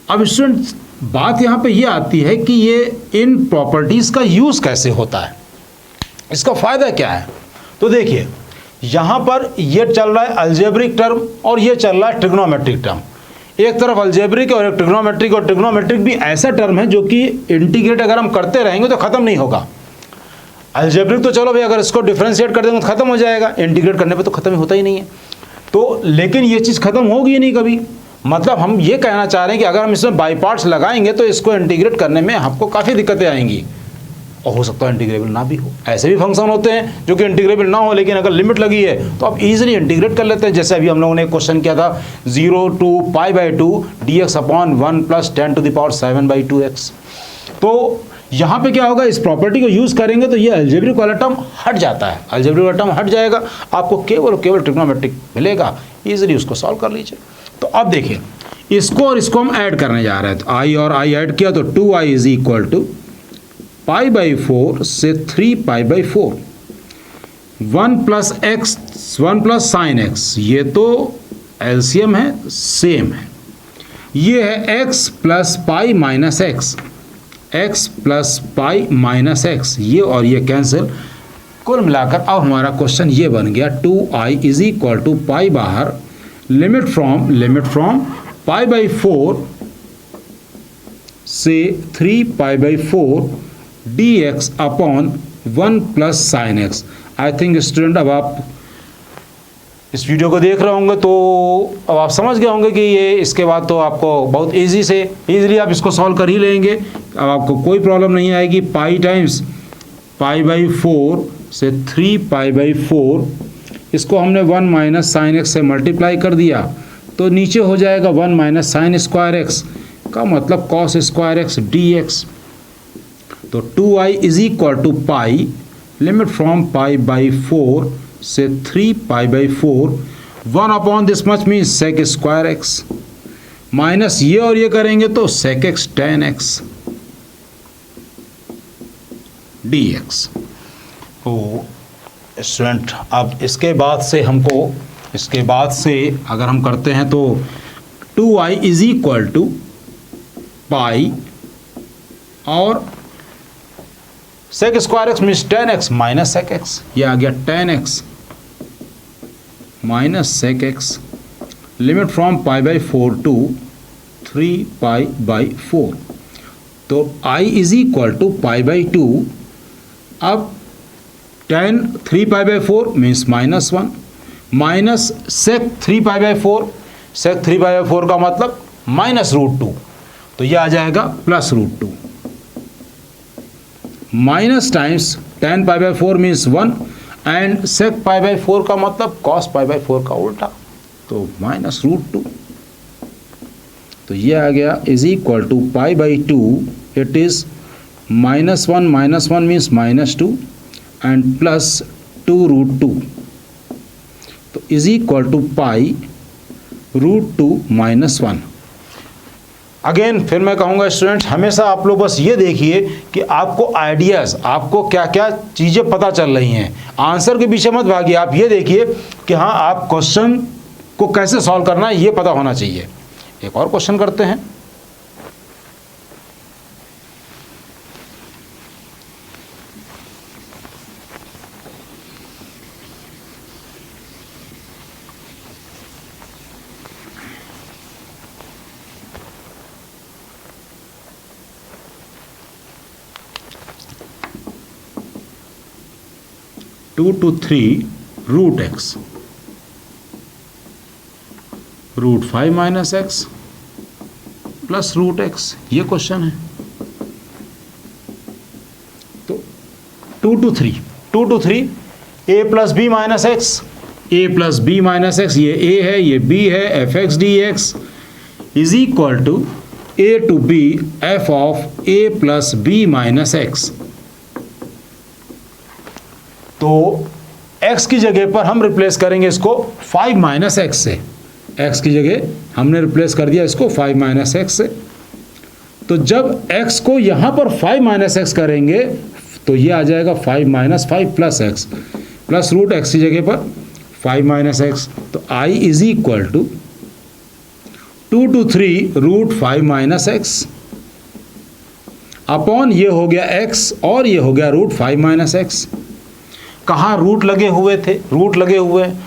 Speaker 1: अब स्टूडेंट बात यहाँ पे ये आती है कि ये इन प्रॉपर्टीज़ का यूज़ कैसे होता है, इसका फ़ायदा क्या है। तो देखिए यहाँ पर ये चल रहा है अलजेब्रिक टर्म और ये चल रहा है ट्रिग्नोमेट्रिक टर्म, एक तरफ अलजेब्रिक और एक ट्रिग्नोमेट्रिक, और ट्रिग्नोमेट्रिक भी ऐसा टर्म है जो कि इंटीग्रेट अगर हम करते रहेंगे तो ख़त्म नहीं होगा। अलजेब्रिक तो चलो भाई अगर इसको डिफरेंशिएट कर देंगे तो ख़त्म हो जाएगा, इंटीग्रेट करने पे तो ख़त्म होता ही नहीं है। तो लेकिन ये चीज़ ख़त्म होगी ही नहीं कभी। मतलब हम ये कहना चाह रहे हैं कि अगर हम इसमें बाई पार्ट्स लगाएंगे तो इसको इंटीग्रेट करने में हमको काफ़ी दिक्कतें आएंगी, और हो सकता है इंटीग्रेबल ना भी हो। ऐसे भी फंक्शन होते हैं जो कि इंटीग्रेबल ना हो, लेकिन अगर लिमिट लगी है तो आप इजीली इंटीग्रेट कर लेते हैं। जैसे अभी हम लोगों ने एक क्वेश्चन किया था 0 to π/2 dx अपॉन 1 + 10⁻⁷/2x। तो यहाँ पे क्या होगा, इस प्रॉपर्टी को यूज़ करेंगे तो ये अलजेब्रिक वाला टर्म हट जाता है, अलजेब्रिक वाला टर्म हट जाएगा, आपको केवल ट्रिग्नोमेट्रिक मिलेगा, ईजिली उसको सॉल्व कर लीजिए। तो अब देखिए इसको और इसको हम ऐड करने जा रहे हैं, तो i और i ऐड किया तो 2i इज इक्वल टू π/4 से 3π/4, 1 + sin x, ये तो एलसीएम है, सेम है, ये है x + π - x, x + π - x, ये और ये कैंसिल, कुल मिलाकर अब हमारा क्वेश्चन ये बन गया 2i इज इक्वल टू पाई बाहर, लिमिट फ्रॉम π/4 से 3π/4 dx upon 1 + sin x। I think student अब आप इस वीडियो को देख रहे होंगे तो अब आप समझ गए होंगे कि ये इसके बाद तो आपको बहुत ईजीली आप इसको सॉल्व कर ही लेंगे, अब आपको कोई प्रॉब्लम नहीं आएगी। पाई टाइम्स π/4 से 3π/4, इसको हमने 1 - sin x से मल्टीप्लाई कर दिया तो नीचे हो जाएगा 1 - sin स्क्वायर x का मतलब cos स्क्वायर x dx। तो 2i is equal to pi, limit from π/4 से 3π/4, 1 upon this much means sec square x, minus ये और ये करेंगे तो sec x tan x dx। तो स्टूडेंट अब इसके बाद से अगर हम करते हैं तो 2i is equal to pi और sec square x means tan x minus sec x, ये आ गया tan x minus sec x, limit from π/4 to 3π/4। तो i इज इक्वल टू π/2, अब tan 3π/4 means -1 minus sec 3π/4, sec 3π/4 का मतलब -√2, तो ये आ जाएगा +√2, minus times tan π/4 means 1 and sec π/4 का मतलब cos π/4 का उल्टा, तो -√2। तो ये आ गया is equal to π/2, it is -1 means -2 and +2√2, तो इज इक्वल टू π√2 - 1। अगेन फिर मैं कहूँगा स्टूडेंट्स, हमेशा आप लोग बस ये देखिए कि आपको आइडियाज़, आपको क्या क्या चीज़ें पता चल रही हैं, आंसर के पीछे मत भागिए, आप ये देखिए कि हाँ आप क्वेश्चन को कैसे सॉल्व करना है ये पता होना चाहिए। एक और क्वेश्चन करते हैं। Two to 3 √x √5 - x plus √x, ये क्वेश्चन है। तो 2 to 3 a + b - x, a + b - x, ये a है ये b है, fx dx is equal to a to b f of a + b - x। तो x की जगह पर हम रिप्लेस करेंगे इसको 5 - x से, x की जगह हमने रिप्लेस कर दिया इसको 5 - x से। तो जब x को यहाँ पर 5 - x करेंगे तो ये आ जाएगा 5 - 5 + x, प्लस √x की जगह पर 5 - x। तो i is equal to 2 to 3 √5 - x upon ये हो गया x और ये हो गया √5 - x। कहाँ रूट लगे हुए थे,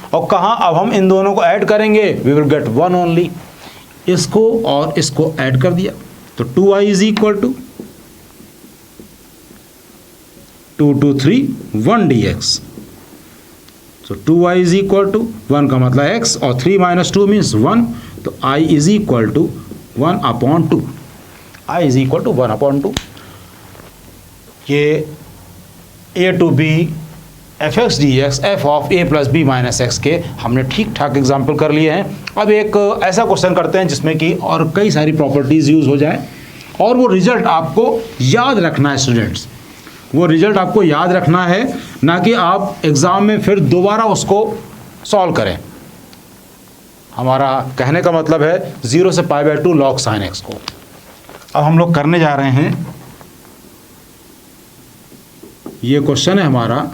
Speaker 1: और कहाँ अब हम इन दोनों को ऐड करेंगे, वी विल गेट 1 ओनली। इसको और इसको ऐड कर दिया तो 2i is equal to 2 to 3 1 dx, so 2i is equal to 1 का मतलब x और 3 माइनस 2 मीन्स 1, तो i is equal to 1/2, i is equal to 1/2। ये a to b fx dx f of a plus b minus x के हमने ठीक ठाक example कर लिए हैं। अब एक ऐसा क्वेश्चन करते हैं जिसमें कि और कई सारी प्रॉपर्टीज़ यूज़ हो जाए और वो रिजल्ट आपको याद रखना है स्टूडेंट्स, वो रिजल्ट आपको याद रखना है, ना कि आप एग्ज़ाम में फिर दोबारा उसको सॉल्व करें। हमारा कहने का मतलब है 0 से π/2 log sin x को। अब हम लोग करने जा रहे हैं, ये क्वेश्चन है हमारा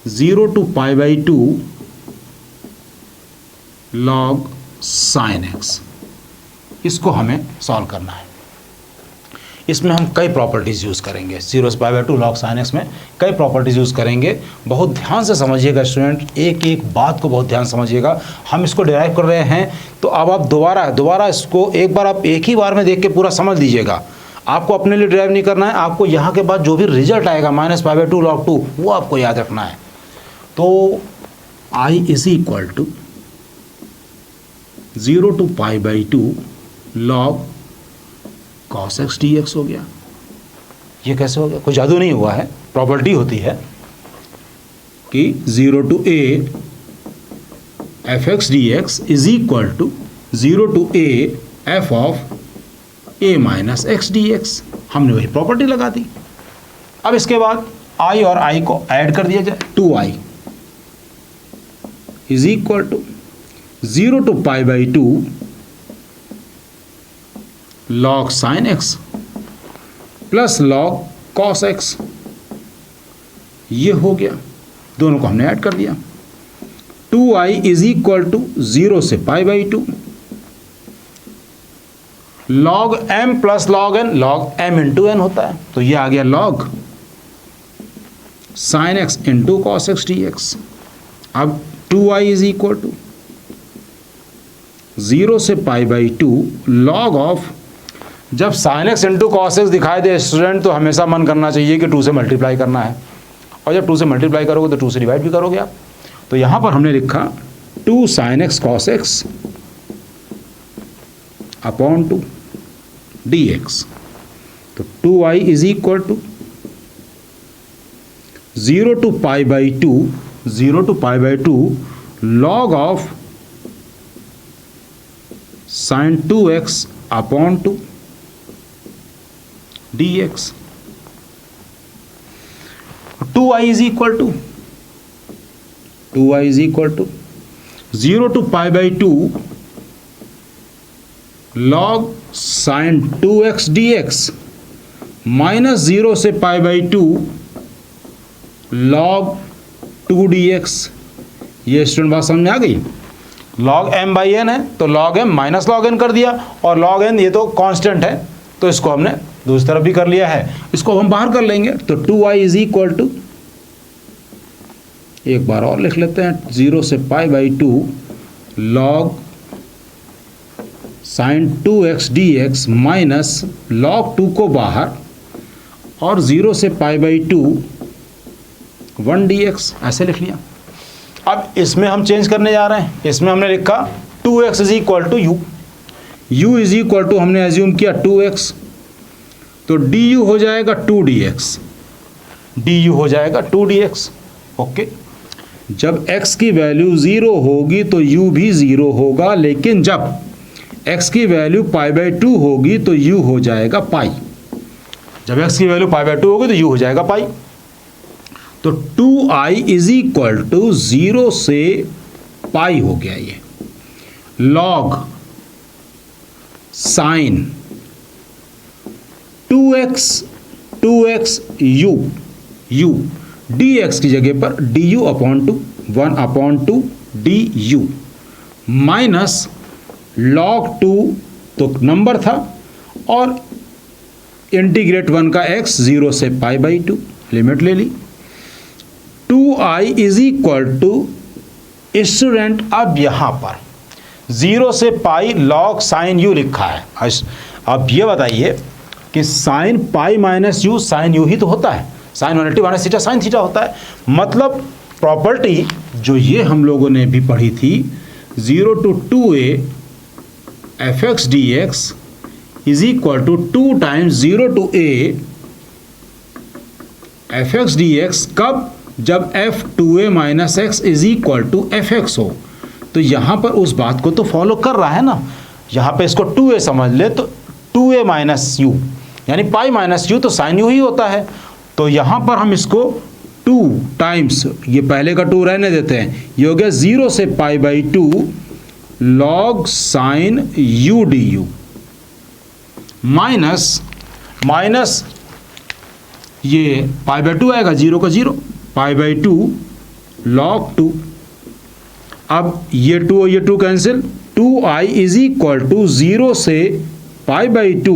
Speaker 1: 0 to π/2 log sin x, इसको हमें सॉल्व करना है। इसमें हम कई प्रॉपर्टीज़ यूज़ करेंगे, 0 से π/2 log sin x में कई प्रॉपर्टीज़ यूज़ करेंगे। बहुत ध्यान से समझिएगा स्टूडेंट, एक एक बात को बहुत ध्यान समझिएगा। हम इसको डिराइव कर रहे हैं, तो अब आप दोबारा इसको एक बार आप एक ही बार में देख के पूरा समझ लीजिएगा। आपको अपने लिए डिराइव नहीं करना है, आपको यहाँ के बाद जो भी रिजल्ट आएगा -π/2 log 2 वो आपको याद रखना है। तो i is equal to 0 to π/2 log cos x dx हो गया। ये कैसे हो गया? कोई जादू नहीं हुआ है, प्रॉपर्टी होती है कि 0 to a fx dx is equal to 0 to a f of a minus x dx। हमने वही प्रॉपर्टी लगा दी। अब इसके बाद i और i को ऐड कर दिया जाए, 2i is equal to 0 to π/2 log sin x plus log cos x। ये हो गया, दोनों को हमने ऐड कर दिया। 2i इज इक्वल टू 0 से π/2 log m plus log n, log m into n होता है, तो ये आ गया log sin x into cos x dx। अब 2i इज इक्वल टू 0 से π/2 log ऑफ, जब sin x into cos x दिखाई दे स्टूडेंट, तो हमेशा मन करना चाहिए कि 2 से मल्टीप्लाई करना है, और जब 2 से मल्टीप्लाई करोगे तो 2 से डिवाइड भी करोगे आप। तो यहाँ पर हमने लिखा 2 sin x cos x upon 2 dx। तो 2i is equal to 0 to π/2 log of sin 2x upon 2 dx। 2i is equal to 0 to π/2 log sin 2x dx minus 0 से π/2 log 2 dx। ये स्टूडेंट बात समझ में आ गई? log m/n है तो log m minus log n कर दिया, और log n ये तो कांस्टेंट है, तो इसको हमने दूसरी तरफ भी कर लिया है, इसको हम बाहर कर लेंगे। तो 2i इज इक्वल टू, एक बार और लिख लेते हैं, 0 से π/2 log sin 2x dx minus log 2 को बाहर, और 0 से π/2 1 dx, ऐसे लिख लिया। अब इसमें हम चेंज करने जा रहे हैं, इसमें हमने लिखा 2x is equal to u is equal to, हमने एज्यूम किया 2x, तो du हो जाएगा 2 dx, ओके। जब x की वैल्यू 0 होगी तो u भी 0 होगा, लेकिन जब x की वैल्यू π/2 होगी तो u हो जाएगा पाई। जब x की वैल्यू π/2 होगी तो u हो जाएगा पाई। तो 2i इज इक्वल टू 0 से पाई हो गया ये, log sin 2x u dx की जगह पर du upon 2 1/2 du minus log 2 तो नंबर था, और इंटीग्रेट 1 का x 0 से π/2 लिमिट ले ली। 2i is equal to, student अब यहाँ पर 0 से पाई log sin u लिखा है। अब ये बताइए कि sin pi minus you sin u ही तो होता है, sin 180 minus theta sin theta होता है। मतलब प्रॉपर्टी जो ये हम लोगों ने भी पढ़ी थी 0 to 2a fx dx is equal to 2 times 0 to a fx dx, कब? जब f2a minus x is equal to fx हो। तो यहाँ पर उस बात को तो फॉलो कर रहा है ना, यहाँ पे इसको 2a समझ ले तो 2a माइनस यू यानी पाई माइनस यू तो साइन यू ही होता है। तो यहाँ पर हम इसको 2 टाइम्स, ये पहले का 2 रहने देते हैं, ये हो गया 0 से pi by 2 log sign you d you minus ये पाई बाई 2 आएगा, 0 का 0 पाई बाई 2 लॉग 2। अब ये 2 और ये 2 cancel, 2i is equal to 0 से pi by 2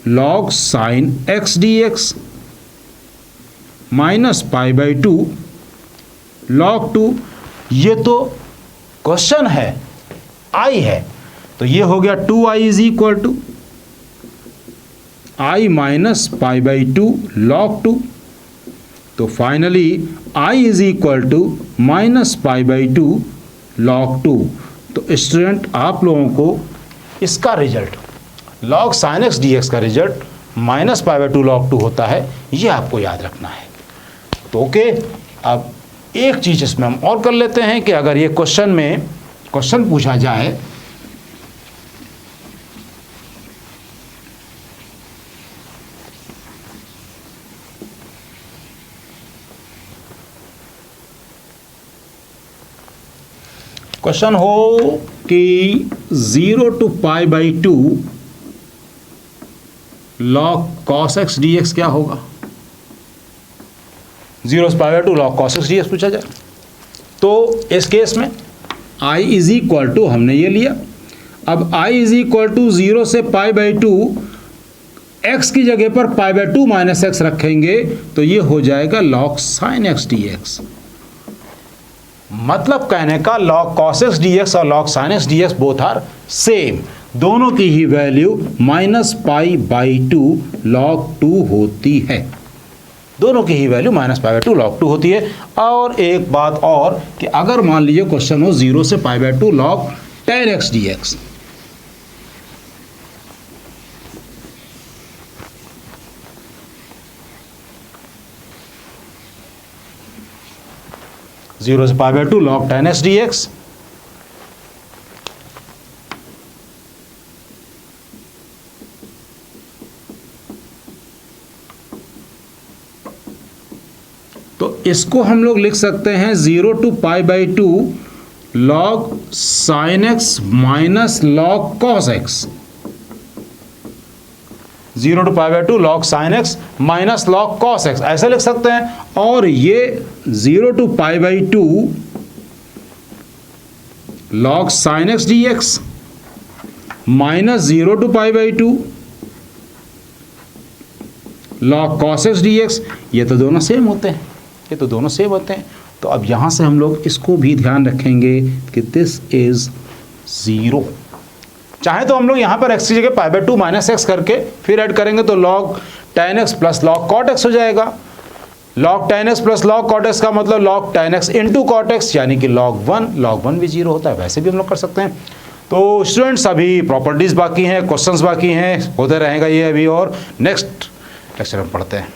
Speaker 1: log sine x d x minus pi by 2 log 2। ये तो क्वेश्चन है, i है, तो ये हो गया 2i is equal to i minus pi by 2 log 2। तो finally i is equal to minus pi by 2 log 2। तो स्टूडेंट आप लोगों को इसका result log sine x d x का result minus pi by 2 log 2 होता है, ये आपको याद रखना है। तो ओके, अब एक चीज़ इसमें हम और कर लेते हैं कि अगर ये क्वेश्चन पूछा जाए क्वेश्चन हो कि 0 to pi by 2 log cos x d x क्या होगा, 0 से pi by 2 log cos x d x पूछा जाए। तो इस केस में i इज इक्वल टू हमने ये लिया, अब i इज इक्वल टू 0 से पाई बाई 2 x की जगह पर पाई बाई 2 माइनस एक्स रखेंगे तो ये हो जाएगा log sine x d x. मतलब कहने का log cos x d x और log sine x d x both are same, दोनों की ही value minus pi by 2 log 2 होती है, दोनों की ही value minus pi by 2 log 2 होती है। और एक बात और कि अगर मान लीजिए क्वेश्चन हो 0 से pi by 2 log ten x d x, zero से pi by 2 log ten x d x, तो इसको हम लोग लिख सकते हैं 0 to pi by 2 log sine x minus log cos x, 0 to pi by 2 log sine x minus log cos x ऐसे लिख सकते हैं। और ये 0 to pi by 2 log sine x d x minus 0 to pi by 2 log cos x d x, ये तो दोनों same होते हैं, ये तो दोनों सेम होते हैं। तो अब यहाँ से हम लोग इसको भी ध्यान रखेंगे कि दिस इज 0। चाहे तो हम लोग यहाँ पर x की जगह पाई बाई 2 माइनस एक्स करके फिर ऐड करेंगे तो log ten x plus log cot x हो जाएगा। Log ten x plus log cot x का मतलब log ten x into cot x यानी कि लॉग 1 भी 0 होता है, वैसे भी हम लोग कर सकते हैं। तो स्टूडेंट्स अभी प्रॉपर्टीज़ बाकी हैं, क्वेश्चंस बाकी हैं, होते रहेगा ये अभी, और नेक्स्ट लेक्चर में पढ़ते हैं।